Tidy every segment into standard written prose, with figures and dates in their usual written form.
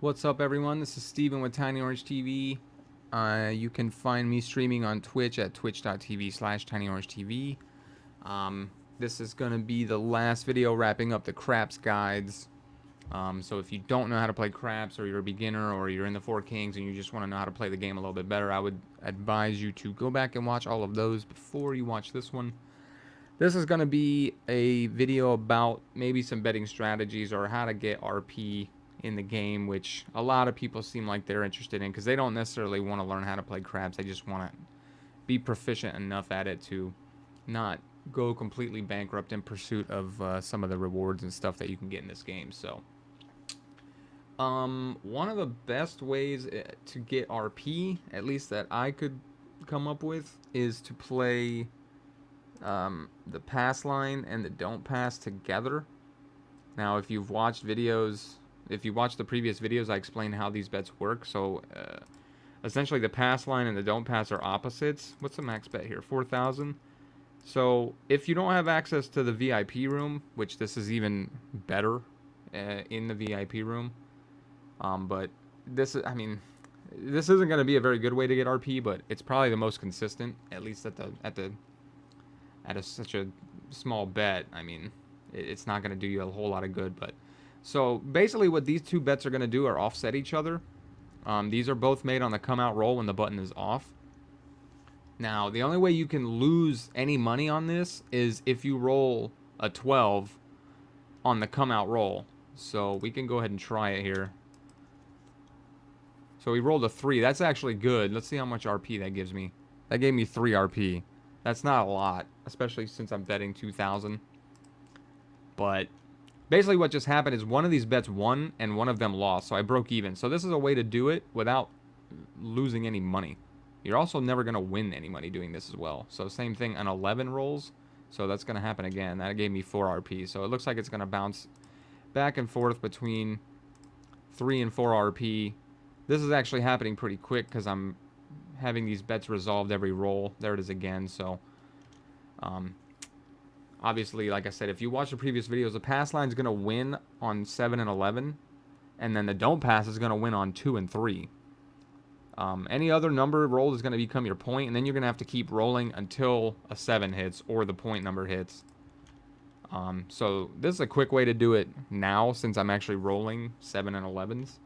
What's up, everyone? This is Steven with Tiny Orange TV. You can find me streaming on Twitch at twitch.tv/tinyorangetv. This is going to be the last video wrapping up the craps guides. So if you don't know how to play craps, or you're a beginner, or you're in the Four Kings and you just want to know how to play the game a little bit better, I would advise you to go back and watch all of those before you watch this one. This is going to be a video about maybe some betting strategies or how to get RP in the game, which a lot of people seem like they're interested in because they don't necessarily want to learn how to play craps. They just want to be proficient enough at it to not go completely bankrupt in pursuit of some of the rewards and stuff that you can get in this game. So one of the best ways to get RP, at least that I could come up with, is to play the pass line and the don't pass together. Now, if you've watched videos, if you watched the previous videos, I explained how these bets work. So essentially the pass line and the don't pass are opposites. What's the max bet here? 4,000. So if you don't have access to the VIP room, which this is even better in the VIP room, but this is, I mean, this isn't going to be a very good way to get RP, but it's probably the most consistent, at least at such a small bet. I mean, it's not going to do you a whole lot of good. But so basically what these two bets are going to do are offset each other. These are both made on the come out roll when the button is off. Now, the only way you can lose any money on this is if you roll a 12 on the come out roll. So we can go ahead and try it here. So we rolled a 3. That's actually good. Let's see how much RP that gives me. That gave me 3 RP. That's not a lot, especially since I'm betting 2,000. But basically what just happened is one of these bets won and one of them lost, so I broke even. So this is a way to do it without losing any money. You're also never going to win any money doing this as well. So same thing on 11 rolls. So that's going to happen again. That gave me 4 RP. So it looks like it's going to bounce back and forth between 3 and 4 RP. This is actually happening pretty quick because I'm having these bets resolved every roll. There it is again. So obviously, like I said, if you watch the previous videos, the pass line is going to win on 7 and 11, and then the don't pass is going to win on 2 and 3. Any other number rolled is going to become your point, and then you're going to have to keep rolling until a 7 hits or the point number hits. So this is a quick way to do it now since I'm actually rolling 7 and 11s.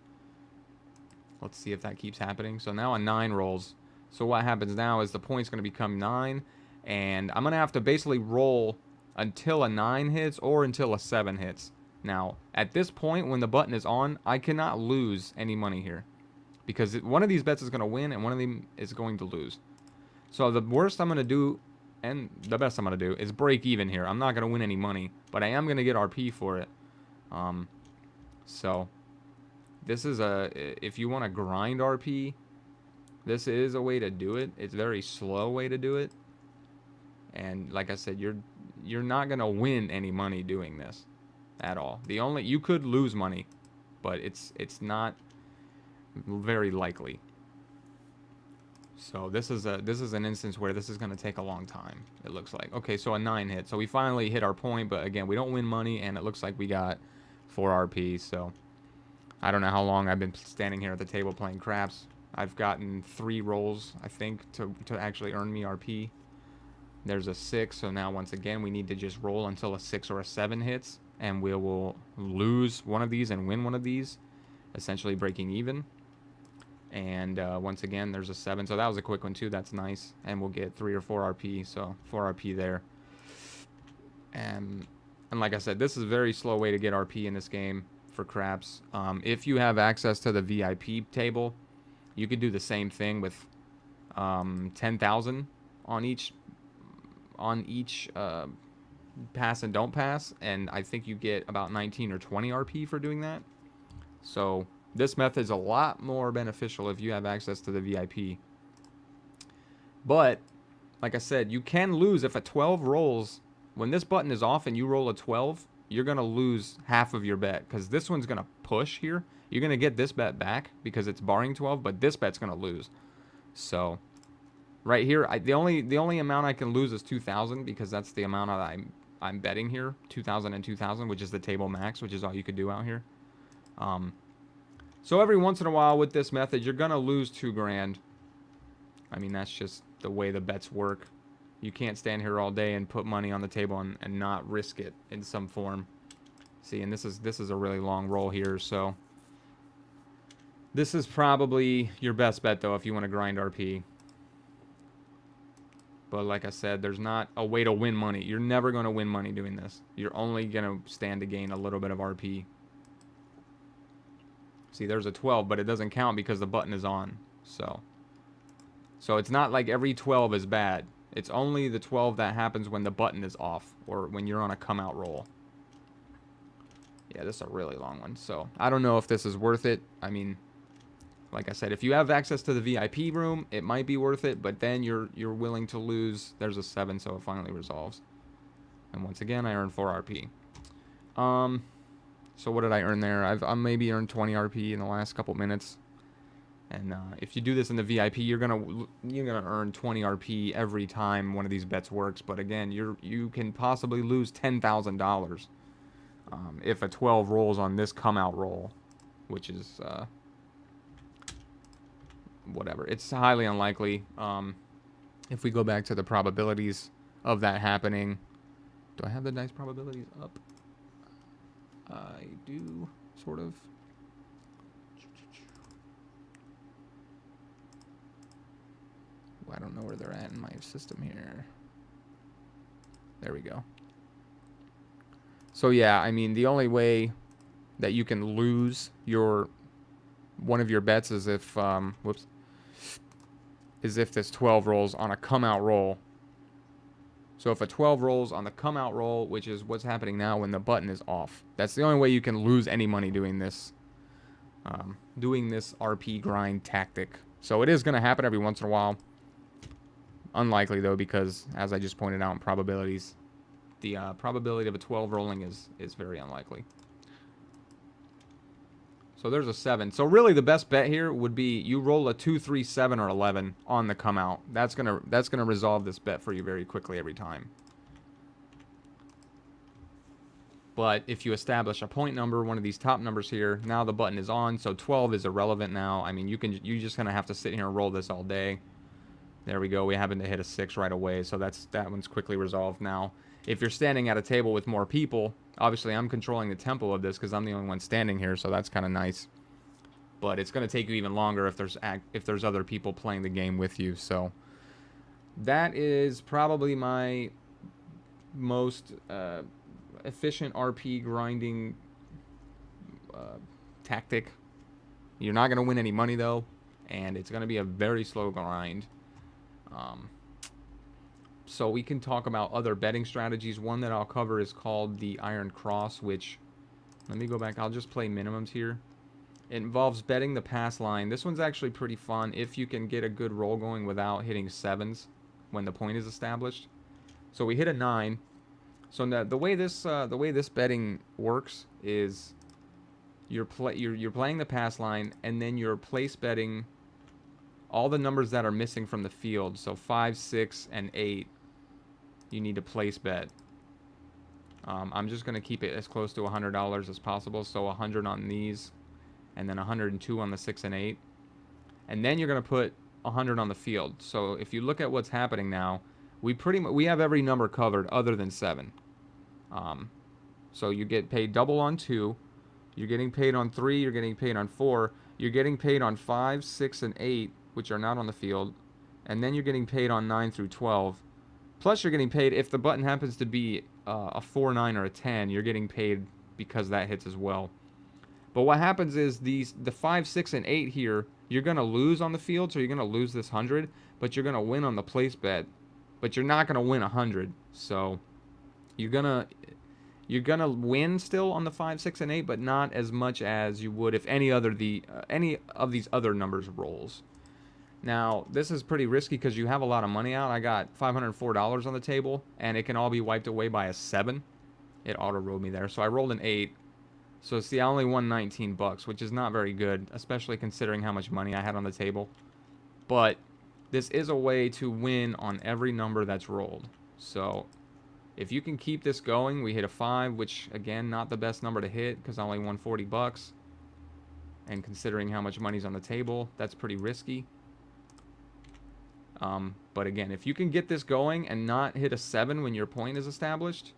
Let's see if that keeps happening. So now on 9 rolls. So what happens now is the point's going to become 9, and I'm going to have to basically roll until a 9 hits or until a 7 hits. Now, at this point, when the button is on, I cannot lose any money here, because one of these bets is going to win and one of them is going to lose. So the worst I'm going to do, and the best I'm going to do, is break even here. I'm not going to win any money, but I am going to get RP for it. So this is if you want to grind RP, this is a way to do it. It's a very slow way to do it. And like I said, you're not going to win any money doing this at all. You could lose money, but it's not very likely. So this is an instance where this is going to take a long time, it looks like. Okay, so a 9 hit. So we finally hit our point, but again, we don't win money, and it looks like we got 4 RP. So I don't know how long I've been standing here at the table playing craps. I've gotten 3 rolls, I think, to actually earn me RP. There's a 6, so now once again we need to just roll until a 6 or a 7 hits, and we will lose one of these and win one of these, essentially breaking even. And once again there's a 7, so that was a quick one too. That's nice, and we'll get 3 or 4 RP, so 4 RP there. And like I said, this is a very slow way to get RP in this game for craps. If you have access to the VIP table, you could do the same thing with 10,000 on each pass and don't pass, and I think you get about 19 or 20 RP for doing that. So this method is a lot more beneficial if you have access to the VIP. But like I said, you can lose if a 12 rolls. When this button is off and you roll a 12, you're going to lose half of your bet, because this one's going to push here. You're going to get this bet back because it's barring 12, but this bet's going to lose. So right here, the only amount I can lose is 2,000, because that's the amount that I'm betting here, 2,000 and 2,000, which is the table max, which is all you could do out here. So every once in a while with this method, you're going to lose 2 grand. I mean, that's just the way the bets work. You can't stand here all day and put money on the table and not risk it in some form. See, and this is a really long roll here, so this is probably your best bet, though, if you want to grind RP. But like I said, there's not a way to win money. You're never going to win money doing this. You're only going to stand to gain a little bit of RP. See, there's a 12, but it doesn't count because the button is on. So it's not like every 12 is bad. It's only the 12 that happens when the button is off or when you're on a come out roll. Yeah, this is a really long one. So I don't know if this is worth it. I mean, like I said, if you have access to the VIP room, it might be worth it, but then you're willing to lose. There's a 7, so it finally resolves. And once again, I earned 4 RP. So what did I earn there? I've maybe earned 20 RP in the last couple minutes. And if you do this in the VIP, you're gonna earn 20 RP every time one of these bets works. But again, you can possibly lose $10,000 if a 12 rolls on this come out roll, which is whatever. It's highly unlikely. If we go back to the probabilities of that happening, do I have the dice probabilities up? I do, sort of. I don't know where they're at in my system here. There we go. So yeah, I mean, the only way that you can lose one of your bets is if is if this 12 rolls on a come out roll. So if a 12 rolls on the come out roll, which is what's happening now when the button is off, that's the only way you can lose any money doing this RP grind tactic. So it is going to happen every once in a while. Unlikely though, because as I just pointed out in probabilities, the probability of a 12 rolling is very unlikely. So there's a 7. So really the best bet here would be you roll a 2, 3, 7, or 11 on the come out. That's gonna resolve this bet for you very quickly every time. But if you establish a point number, one of these top numbers here, now the button is on, so 12 is irrelevant now. I mean, you're just gonna have to sit here and roll this all day. There we go. We happen to hit a 6 right away, so that one's quickly resolved now. If you're standing at a table with more people, obviously I'm controlling the tempo of this because I'm the only one standing here, so that's kind of nice. But it's going to take you even longer if there's other people playing the game with you. So that is probably my most efficient RP grinding tactic. You're not going to win any money though, and it's going to be a very slow grind. So we can talk about other betting strategies. One that I'll cover is called the Iron Cross, which, let me go back. I'll just play minimums here. It involves betting the pass line. This one's actually pretty fun if you can get a good roll going without hitting 7s when the point is established. So we hit a 9. So the way this betting works is you're playing the pass line, and then you're place betting all the numbers that are missing from the field. So 5, 6, and 8. You need to place bet. I'm just going to keep it as close to $100 as possible. So 100 on these, and then 102 on the 6 and 8. And then you're going to put 100 on the field. So if you look at what's happening now, we have every number covered other than 7. So you get paid double on 2. You're getting paid on 3. You're getting paid on 4. You're getting paid on 5, 6, and 8, which are not on the field. And then you're getting paid on 9 through 12. Plus, you're getting paid if the button happens to be a 4, 9, or a 10. You're getting paid because that hits as well. But what happens is the 5, 6, and 8 here, you're going to lose on the field, so you're going to lose this 100, but you're going to win on the place bet. But you're not going to win 100. So you're going to win still on the 5, 6, and 8, but not as much as you would if any of these other numbers rolls. Now, this is pretty risky because you have a lot of money out. I got $504 on the table, and it can all be wiped away by a 7. It auto-rolled me there. So I rolled an 8. So see, I only won $19, which is not very good, especially considering how much money I had on the table. But this is a way to win on every number that's rolled. So if you can keep this going, we hit a 5, which, again, not the best number to hit because I only won $40. And considering how much money's on the table, that's pretty risky. But again, if you can get this going and not hit a 7 when your point is established,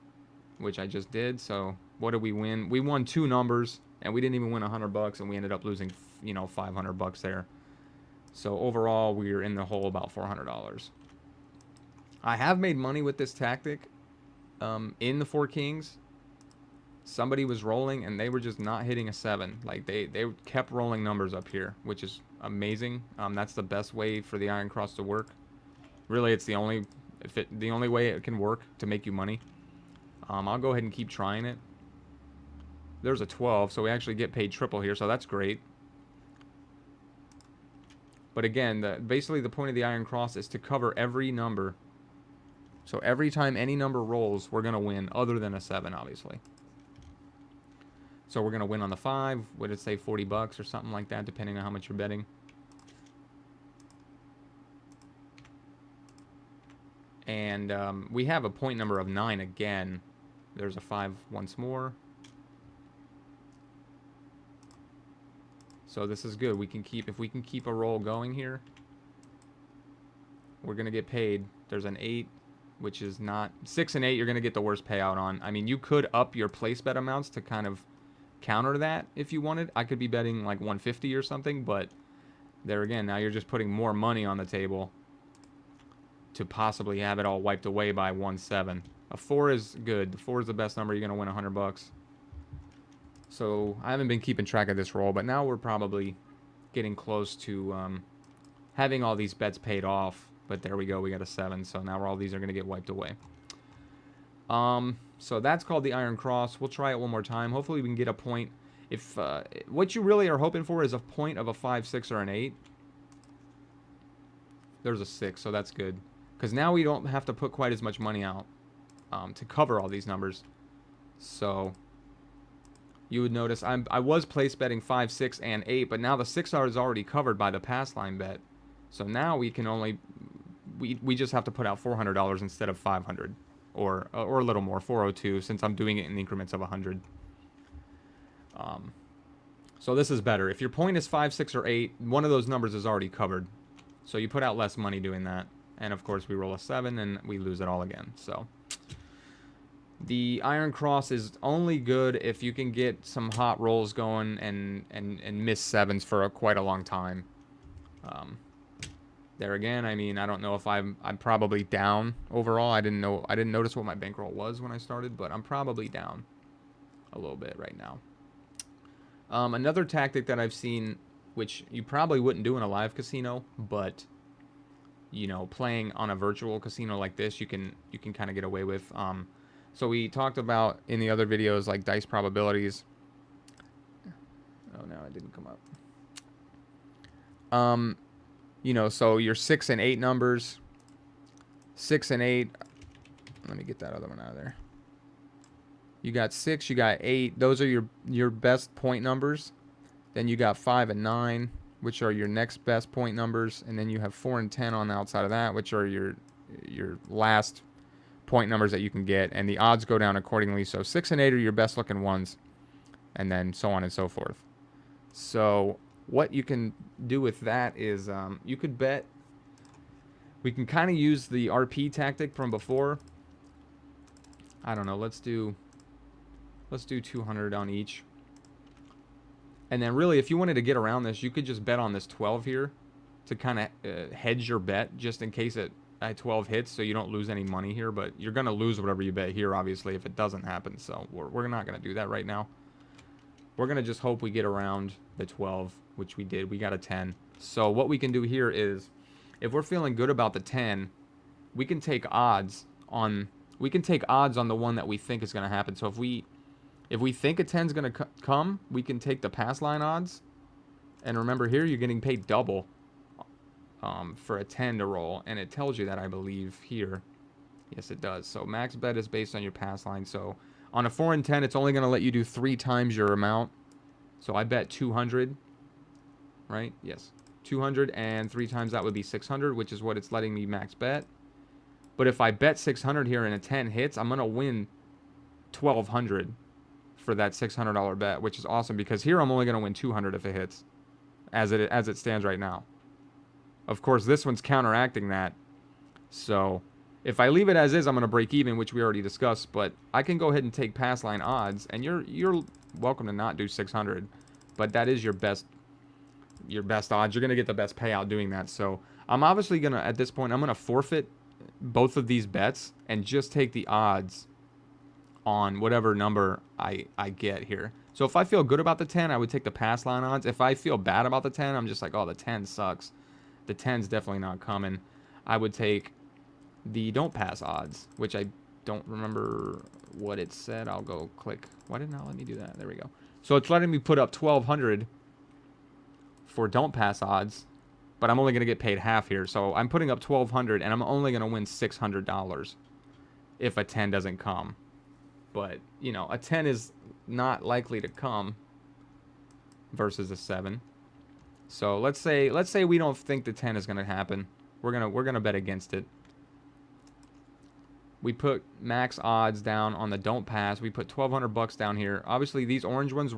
which I just did, so what did we win? We won 2 numbers, and we didn't even win $100, and we ended up losing, you know, $500 there. So overall, we were in the hole about $400. I have made money with this tactic in the Four Kings. Somebody was rolling, and they were just not hitting a 7. Like, they kept rolling numbers up here, which is amazing. That's the best way for the Iron Cross to work. Really, it's the only way it can work to make you money. I'll go ahead and keep trying it. There's a 12, so we actually get paid triple here, so that's great. But again, basically the point of the Iron Cross is to cover every number. So every time any number rolls, we're going to win, other than a 7, obviously. So we're going to win on the 5. Would it say $40 or something like that, depending on how much you're betting? And we have a point number of 9 again. There's a 5 once more. So this is good. We can keep, if we can keep a roll going here, we're going to get paid. There's an 8, which is not... 6 and 8, you're going to get the worst payout on. I mean, you could up your place bet amounts to kind of counter that if you wanted. I could be betting like 150 or something, but there again, now you're just putting more money on the table to possibly have it all wiped away by 1-7. A 4 is good. The 4 is the best number. You're going to win $100. So I haven't been keeping track of this roll, but now we're probably getting close to having all these bets paid off. But there we go. We got a 7. So now all these are going to get wiped away. So that's called the Iron Cross. We'll try it one more time. Hopefully we can get a point. If what you really are hoping for is a point of a 5, 6, or an 8. There's a 6, so that's good. Because now we don't have to put quite as much money out to cover all these numbers. So you would notice I was place betting 5, 6, and 8, but now the 6 is already covered by the pass line bet. So now we can only... We just have to put out $400 instead of $500. Or a little more, 402, since I'm doing it in increments of 100. So this is better. If your point is 5, 6, or 8, one of those numbers is already covered. So you put out less money doing that. And of course we roll a 7 and we lose it all again. So the Iron Cross is only good if you can get some hot rolls going and miss 7s for quite a long time. There again, I mean, I don't know if I'm probably down overall. I didn't notice what my bankroll was when I started, but I'm probably down a little bit right now. Another tactic that I've seen, which you probably wouldn't do in a live casino, but you know, playing on a virtual casino like this, you can kind of get away with. So we talked about in the other videos like dice probabilities. Oh no, it didn't come up. You know, so your 6 and 8 numbers, 6 and 8. Let me get that other one out of there. You got 6, you got 8. Those are your best point numbers. Then you got 5 and 9, which are your next best point numbers, and then you have 4 and 10 on the outside of that, which are your last point numbers that you can get, and the odds go down accordingly. So 6 and 8 are your best looking ones, and then so on and so forth. So what you can do with that is you could bet. We can kind of use the RP tactic from before. I don't know. Let's do 200 on each. And then really, if you wanted to get around this, you could just bet on this 12 here to kind of hedge your bet just in case it at 12 hits, so you don't lose any money here. But you're going to lose whatever you bet here, obviously, if it doesn't happen. So we're not going to do that right now. We're going to just hope we get around the 12, which we did. We got a 10. So what we can do here is, if we're feeling good about the 10, we can take odds on the one that we think is going to happen. So if we think a 10 is going to come, we can take the pass line odds. And remember here, you're getting paid double for a 10 to roll. And it tells you that, I believe, here. Yes, it does. So max bet is based on your pass line. So on a 4 and 10, it's only going to let you do 3 times your amount. So I bet 200, right? Yes. 200, and 3 times that would be 600, which is what it's letting me max bet. But if I bet 600 here and a 10 hits, I'm going to win 1,200 for that $600 bet, which is awesome because here I'm only going to win 200 if it hits, as it stands right now. Of course, this one's counteracting that. So if I leave it as is, I'm going to break even, which we already discussed. But I can go ahead and take pass line odds, and you're welcome to not do 600, but that is your best odds. You're going to get the best payout doing that. So I'm obviously going to, at this point, I'm going to forfeit both of these bets and just take the odds on whatever number I get here. So if I feel good about the 10, I would take the pass line odds. If I feel bad about the 10, I'm just like, oh, the 10 sucks. The 10's definitely not coming. I would take the don't pass odds, which I don't remember what it said. I'll go click. Why didn't it let me do that? There we go. So it's letting me put up 1,200 for don't pass odds, but I'm only going to get paid half here. So I'm putting up 1,200, and I'm only going to win $600 if a 10 doesn't come. But, you know, a 10 is not likely to come versus a 7. So let's say we don't think the 10 is going to happen. We're going to bet against it. We put max odds down on the don't pass. We put $1,200 down here. Obviously, these orange ones,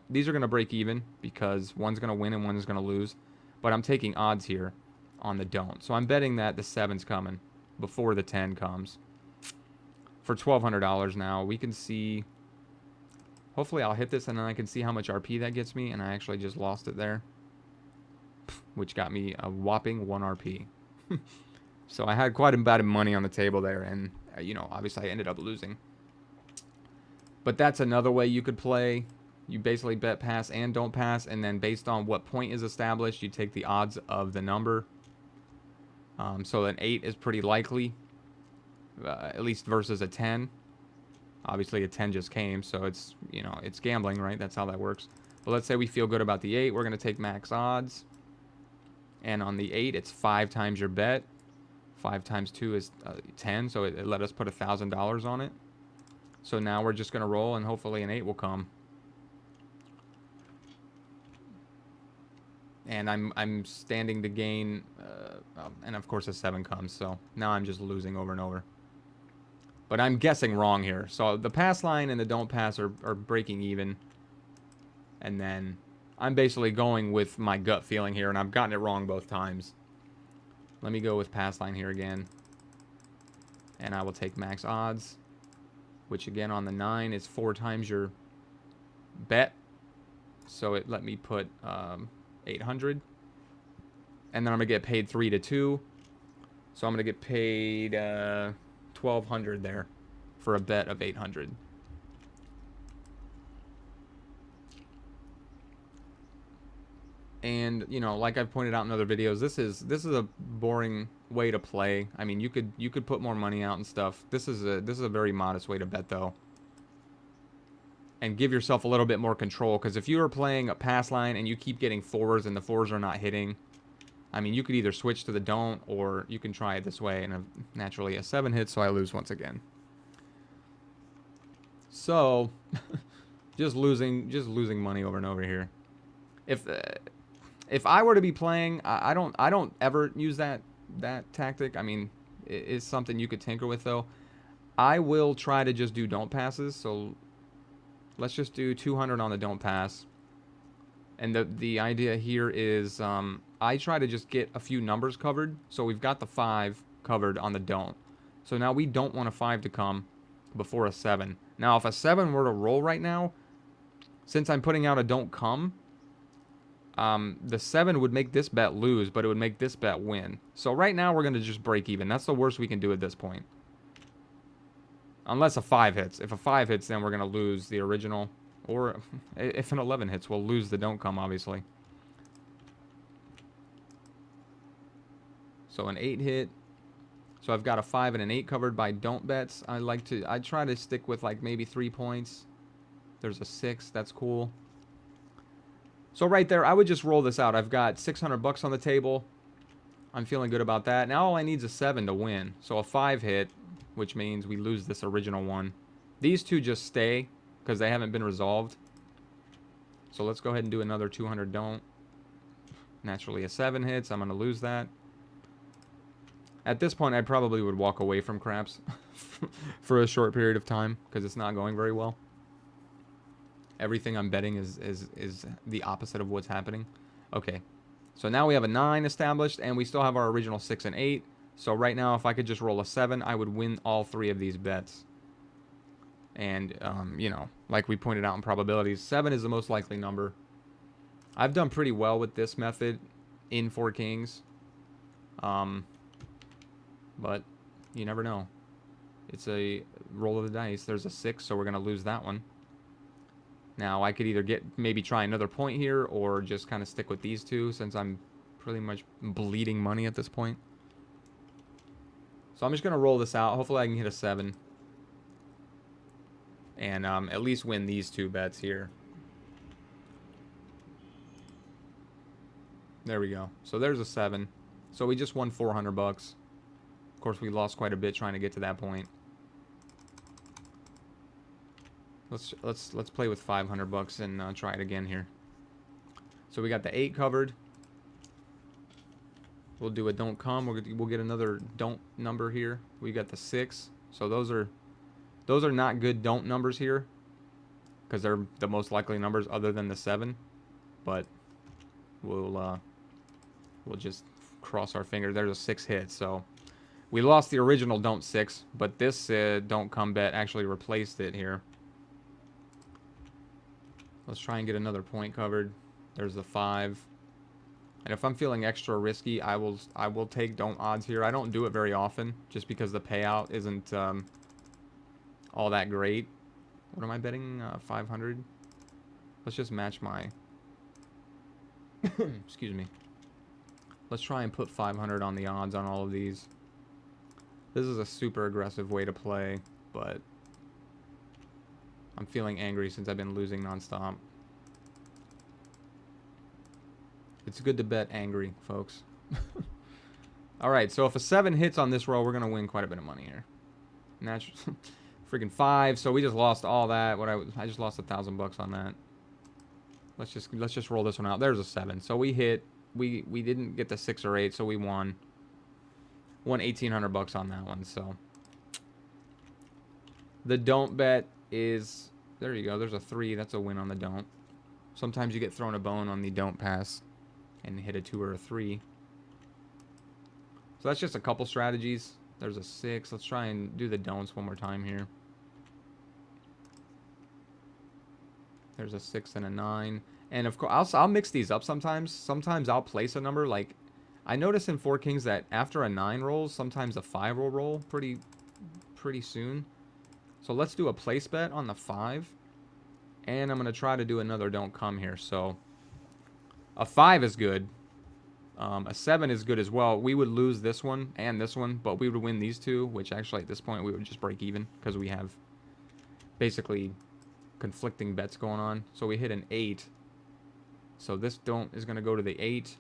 these are gonna break even because one's gonna win and one is gonna lose. But I'm taking odds here on the don't. So I'm betting that the 7's coming before the 10 comes. For $1,200 now, we can see. Hopefully, I'll hit this and then I can see how much RP that gets me. And I actually just lost it there, which got me a whopping 1 RP. So I had quite a bit of money on the table there, and you know, obviously I ended up losing. But that's another way you could play. You basically bet pass and don't pass, and then based on what point is established, you take the odds of the number. So an 8 is pretty likely, at least versus a 10. Obviously a 10 just came, so it's, you know, it's gambling, right? That's how that works. But let's say we feel good about the 8. We're going to take max odds. And on the 8, it's 5 times your bet. 5 times 2 is 10, so it let us put $1,000 on it. So now we're just going to roll, and hopefully an 8 will come. And I'm standing to gain, and of course a 7 comes, so now I'm just losing over and over. But I'm guessing wrong here. So the pass line and the don't pass are breaking even. And then I'm basically going with my gut feeling here, and I've gotten it wrong both times. Let me go with pass line here again. And I will take max odds, which again on the 9 is 4 times your bet. So it let me put 800. And then I'm going to get paid 3 to 2. So I'm going to get paid 1,200 there for a bet of 800. And, you know, like I've pointed out in other videos, this is a boring way to play. I mean, you could put more money out and stuff. This is a very modest way to bet, though. And give yourself a little bit more control, because if you are playing a pass line and you keep getting 4s and the 4s are not hitting, I mean, you could either switch to the don't, or you can try it this way, and naturally a 7 hits, so I lose once again. So, just losing money over and over here. If I were to be playing, I don't ever use that tactic. I mean, it's something you could tinker with, though. I will try to just do don't passes. So let's just do 200 on the don't pass. And the idea here is I try to just get a few numbers covered. So we've got the 5 covered on the don't. So now we don't want a 5 to come before a 7. Now, if a 7 were to roll right now, since I'm putting out a don't come, the 7 would make this bet lose, but it would make this bet win. So right now we're going to just break even. That's the worst we can do at this point. Unless a 5 hits. If a 5 hits, then we're going to lose the original. Or if an 11 hits, we'll lose the don't come, obviously. So an 8 hit. So I've got a 5 and an 8 covered by don't bets. I try to stick with like maybe 3 points. There's a 6. That's cool. So right there, I would just roll this out. I've got $600 on the table. I'm feeling good about that. Now all I need is a 7 to win. So a 5 hit, which means we lose this original one. These two just stay because they haven't been resolved. So let's go ahead and do another 200 don't. Naturally a 7 hits. I'm going to lose that. At this point, I probably would walk away from craps for a short period of time because it's not going very well. Everything I'm betting is the opposite of what's happening. Okay. So now we have a 9 established, and we still have our original 6 and 8. So right now, if I could just roll a 7, I would win all 3 of these bets. And, you know, like we pointed out in probabilities, 7 is the most likely number. I've done pretty well with this method in 4 Kings. But you never know. It's a roll of the dice. There's a 6, so we're going to lose that one. Now, I could either maybe try another point here or just kind of stick with these two since I'm pretty much bleeding money at this point. So I'm just going to roll this out. Hopefully I can hit a 7. And at least win these 2 bets here. There we go. So there's a 7. So we just won 400 bucks. Of course, we lost quite a bit trying to get to that point. Let's play with 500 bucks and try it again here. So we got the 8 covered. We'll do a don't come. We'll get another don't number here. We got the 6. So those are not good don't numbers here, because they're the most likely numbers other than the 7. But we'll just cross our fingers. There's a 6 hit. So we lost the original don't 6, but this don't come bet actually replaced it here. Let's try and get another point covered. There's the 5. And if I'm feeling extra risky, I will take don't odds here. I don't do it very often just because the payout isn't all that great. What am I betting? 500? Let's just match my... Excuse me. Let's try and put 500 on the odds on all of these. This is a super aggressive way to play, but... I'm feeling angry since I've been losing nonstop. It's good to bet angry, folks. Alright, so if a 7 hits on this roll, we're going to win quite a bit of money here. Natural, freaking 5, so we just lost all that. I just lost $1,000 on that. Let's just roll this one out. There's a 7. So we hit. We didn't get the 6 or 8, so we won. Won $1,800 on that one, so. The don't bet is... There you go. There's a 3. That's a win on the don't. Sometimes you get thrown a bone on the don't pass and hit a 2 or a 3. So that's just a couple strategies. There's a 6. Let's try and do the don'ts one more time here. There's a 6 and a 9. And of course, I'll mix these up sometimes. Sometimes I'll place a number. Like, I notice in 4 Kings that after a 9 rolls, sometimes a 5 will roll pretty soon. So let's do a place bet on the 5. And I'm going to try to do another don't come here. So a 5 is good. A 7 is good as well. We would lose this one and this one, but we would win these 2, which actually at this point we would just break even because we have basically conflicting bets going on. So we hit an 8. So this don't is going to go to the 8.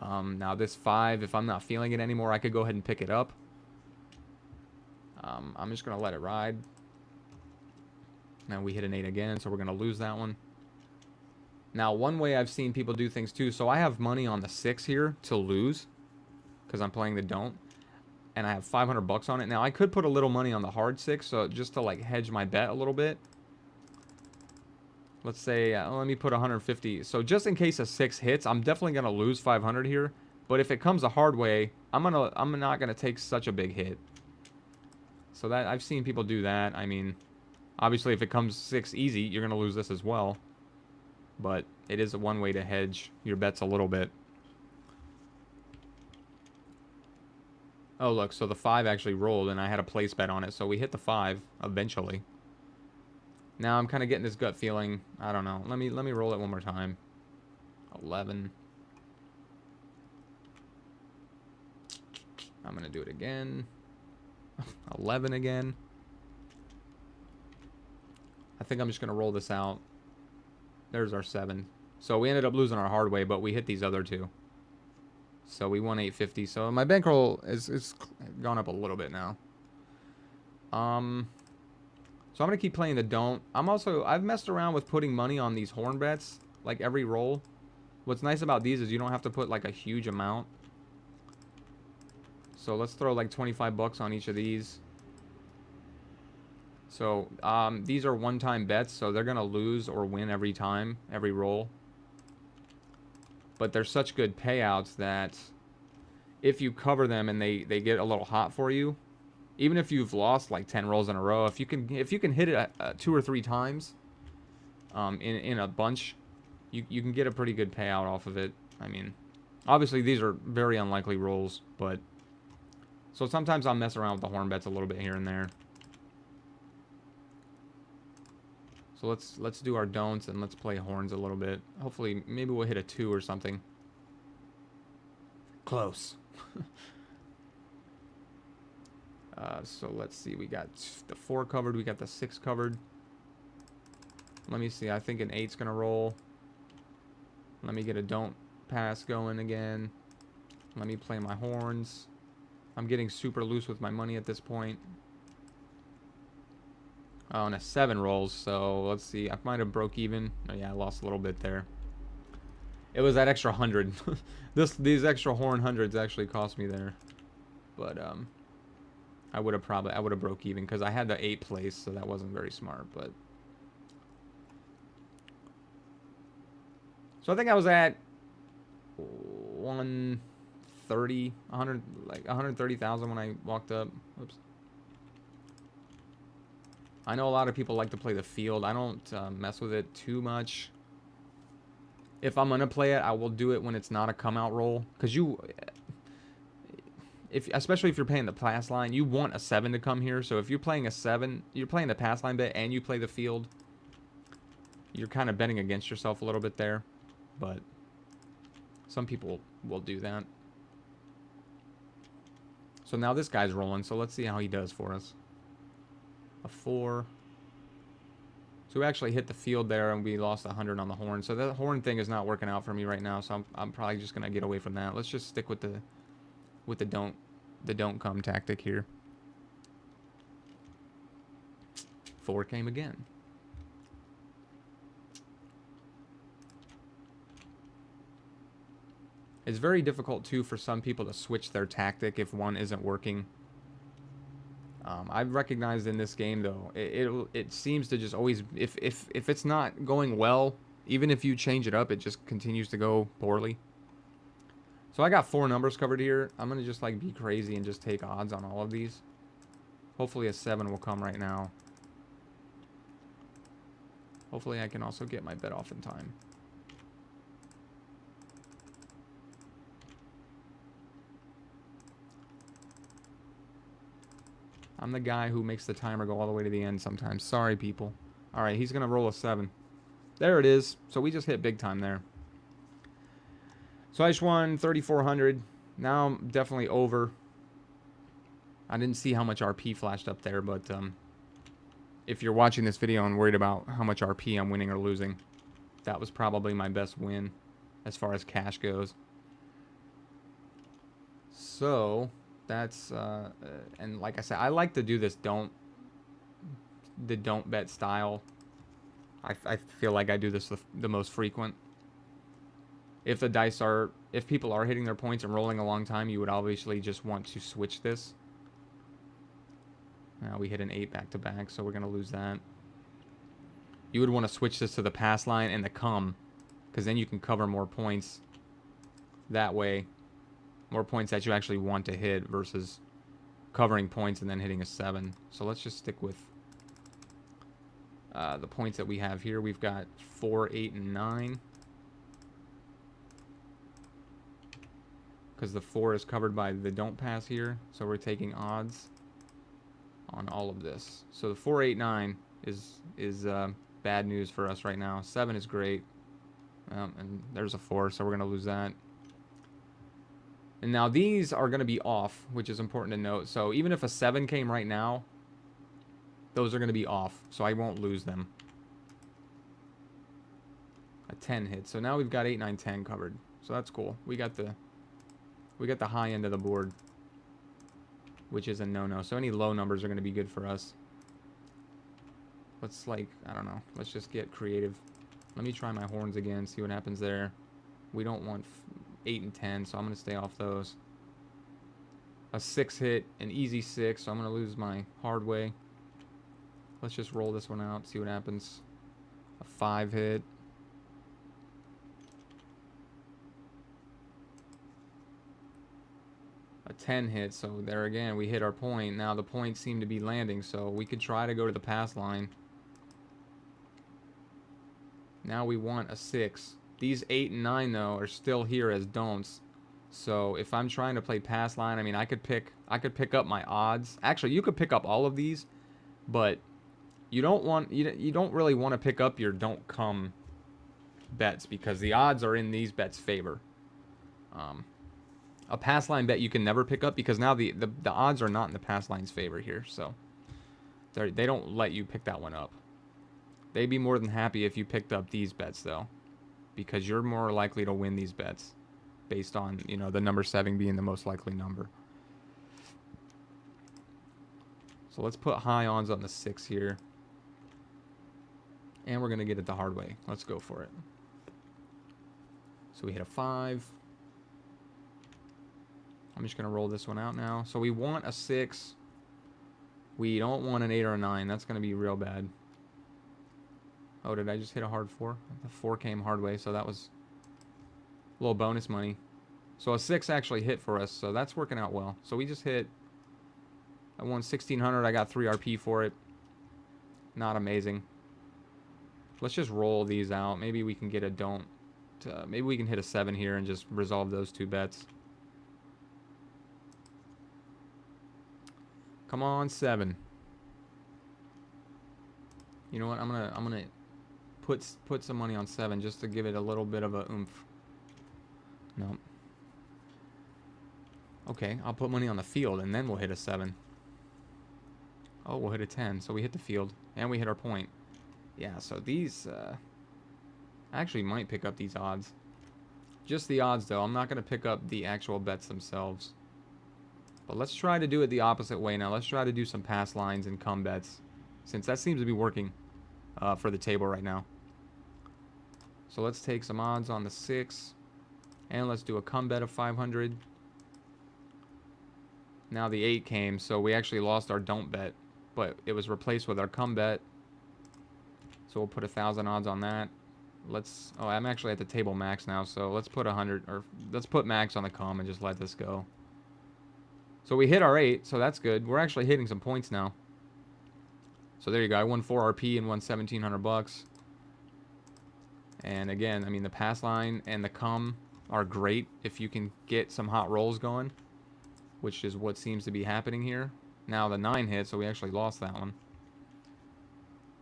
Now this 5, if I'm not feeling it anymore, I could go ahead and pick it up. I'm just going to let it ride. Now we hit an 8 again, so we're going to lose that one. Now, one way I've seen people do things too, so I have money on the 6 here to lose because I'm playing the don't, and I have $500 on it. Now, I could put a little money on the hard 6, so just to like hedge my bet a little bit. Let's say, let me put 150. So just in case a 6 hits, I'm definitely going to lose 500 here. But if it comes a hard way, I'm not going to take such a big hit. So that I've seen people do that. I mean, obviously if it comes 6 easy, you're going to lose this as well. But it is one way to hedge your bets a little bit. Oh, look, so the 5 actually rolled, and I had a place bet on it. So we hit the 5 eventually. Now I'm kind of getting this gut feeling. I don't know. Let me roll it one more time. 11. I'm going to do it again. 11 again. I think I'm just going to roll this out. There's our 7. So we ended up losing our hard way, but we hit these other 2. So we won 850. So my bankroll is gone up a little bit now. So I'm going to keep playing the don't. I've messed around with putting money on these horn bets, like every roll. What's nice about these is you don't have to put like a huge amount. So let's throw like $25 on each of these. So these are one-time bets, so they're going to lose or win every time, every roll. But they're such good payouts that if you cover them and they get a little hot for you, even if you've lost like 10 rolls in a row, if you can hit it 2 or 3 times in a bunch, you can get a pretty good payout off of it. I mean, obviously these are very unlikely rolls, but so sometimes I'll mess around with the horn bets a little bit here and there. So let's do our don'ts and let's play horns a little bit. Hopefully, maybe we'll hit a 2 or something. Close. So let's see. We got the 4 covered. We got the 6 covered. Let me see. I think an 8's gonna roll. Let me get a don't pass going again. Let me play my horns. I'm getting super loose with my money at this point. Oh, and a 7 rolls, so let's see. I might have broke even. Oh, yeah, I lost a little bit there. It was that extra 100. These extra horn hundreds actually cost me there. But, I would have broke even because I had the 8 place, so that wasn't very smart, but. So I think I was at 130,000 when I walked up. Oops. I know a lot of people like to play the field. I don't mess with it too much. If I'm gonna play it, I will do it when it's not a come out roll, because especially if you're playing the pass line, you want a 7 to come here. So if you're playing a 7, you're playing the pass line bet and you play the field, you're kind of betting against yourself a little bit there. But some people will do that. So now this guy's rolling, so let's see how he does for us. A 4. So we actually hit the field there and we lost 100 on the horn. So that horn thing is not working out for me right now, so I'm probably just gonna get away from that. Let's just stick with the don't come tactic here. 4 came again. It's very difficult too for some people to switch their tactic if one isn't working. I've recognized in this game though, it seems to just always, if it's not going well, even if you change it up, it just continues to go poorly. So I got 4 numbers covered here. I'm gonna just like be crazy and just take odds on all of these. Hopefully a 7 will come right now. Hopefully I can also get my bet off in time. I'm the guy who makes the timer go all the way to the end sometimes. Sorry, people. Alright, he's going to roll a 7. There it is. So we just hit big time there. So I just won 3,400. Now I'm definitely over. I didn't see how much RP flashed up there, but if you're watching this video and worried about how much RP I'm winning or losing, that was probably my best win as far as cash goes. So that's and like I said, I like to do this don't bet style. I feel like I do this the most frequent. If people are hitting their points and rolling a long time, you would obviously just want to switch this. Now we hit an 8 back to back, so we're gonna lose that. You would want to switch this to the pass line and the come, because then you can cover more points that way. More points that you actually want to hit versus covering points and then hitting a 7. So let's just stick with the points that we have here. We've got 4, 8, and 9. Because the 4 is covered by the don't pass here. So we're taking odds on all of this. So the 4, 8, 9 is bad news for us right now. 7 is great. And there's a 4, so we're going to lose that. And now these are going to be off, which is important to note. So even if a 7 came right now, those are going to be off, so I won't lose them. A 10 hit. So now we've got 8, 9, 10 covered. So that's cool. We got the high end of the board, which is a no-no. So any low numbers are going to be good for us. Let's I don't know. Let's just get creative. Let me try my horns again, see what happens there. We don't want 8 and 10, so I'm going to stay off those. A 6 hit, an easy 6, so I'm going to lose my hard way. Let's just roll this one out, see what happens. A 5 hit. A 10 hit, so there again, we hit our point. Now the points seem to be landing, so we could try to go to the pass line. Now we want a 6. These 8 and 9, though, are still here as don'ts. So if I'm trying to play pass line, I mean, I could pick up my odds. Actually, you could pick up all of these, but you don't really want to pick up your don't come bets because the odds are in these bets' favor. A pass line bet you can never pick up because now the odds are not in the pass line's favor here, so they don't let you pick that one up. They'd be more than happy if you picked up these bets though, because you're more likely to win these bets based on, you know, the number 7 being the most likely number. So let's put high odds on the 6 here. And we're going to get it the hard way. Let's go for it. So we hit a 5. I'm just going to roll this one out now. So we want a 6. We don't want an 8 or a 9. That's going to be real bad. Oh, did I just hit a hard 4? The 4 came hard way, so that was a little bonus money. So a 6 actually hit for us, so that's working out well. So we just hit... I won 1,600. I got 3 RP for it. Not amazing. Let's just roll these out. Maybe we can get a don't. Maybe we can hit a 7 here and just resolve those 2 bets. Come on, 7. You know what? I'm gonna put some money on 7 just to give it a little bit of a oomph. Nope. Okay, I'll put money on the field and then we'll hit a 7. Oh, we'll hit a 10. So we hit the field and we hit our point. Yeah, so these I actually might pick up these odds. Just the odds though. I'm not going to pick up the actual bets themselves. But let's try to do it the opposite way now. Let's try to do some pass lines and come bets, since that seems to be working for the table right now. So let's take some odds on the 6 and let's do a come bet of 500. Now the 8 came, so we actually lost our don't bet, but it was replaced with our come bet. So we'll put 1,000 odds on that. Let's... Oh, I'm actually at the table max now, so let's put 100, or let's put max on the come and just let this go. So we hit our 8, so that's good. We're actually hitting some points now. So there you go. I won 4 RP and won 1,700 bucks. And again, I mean, the pass line and the come are great if you can get some hot rolls going, which is what seems to be happening here. Now the 9 hit, so we actually lost that one.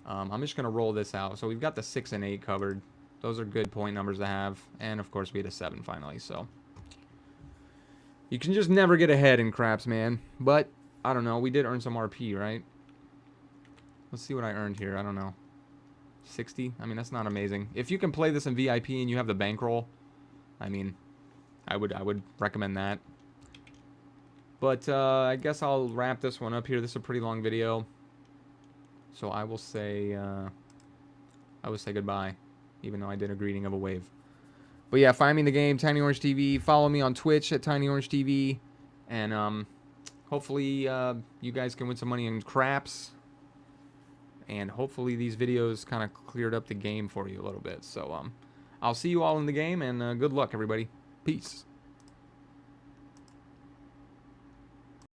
I'm just going to roll this out. So we've got the 6 and 8 covered. Those are good point numbers to have. And, of course, we hit a 7 finally. So you can just never get ahead in craps, man. But, I don't know. We did earn some RP, right? Let's see what I earned here. I don't know. 60? I mean, that's not amazing. If you can play this in VIP and you have the bankroll, I mean, I would recommend that. But I guess I'll wrap this one up here. This is a pretty long video. So I will say goodbye, even though I did a greeting of a wave. But yeah, find me in the game, Tiny Orange TV. Follow me on Twitch at Tiny Orange TV. And hopefully you guys can win some money in craps. And hopefully these videos kind of cleared up the game for you a little bit. So I'll see you all in the game, and good luck, everybody. Peace.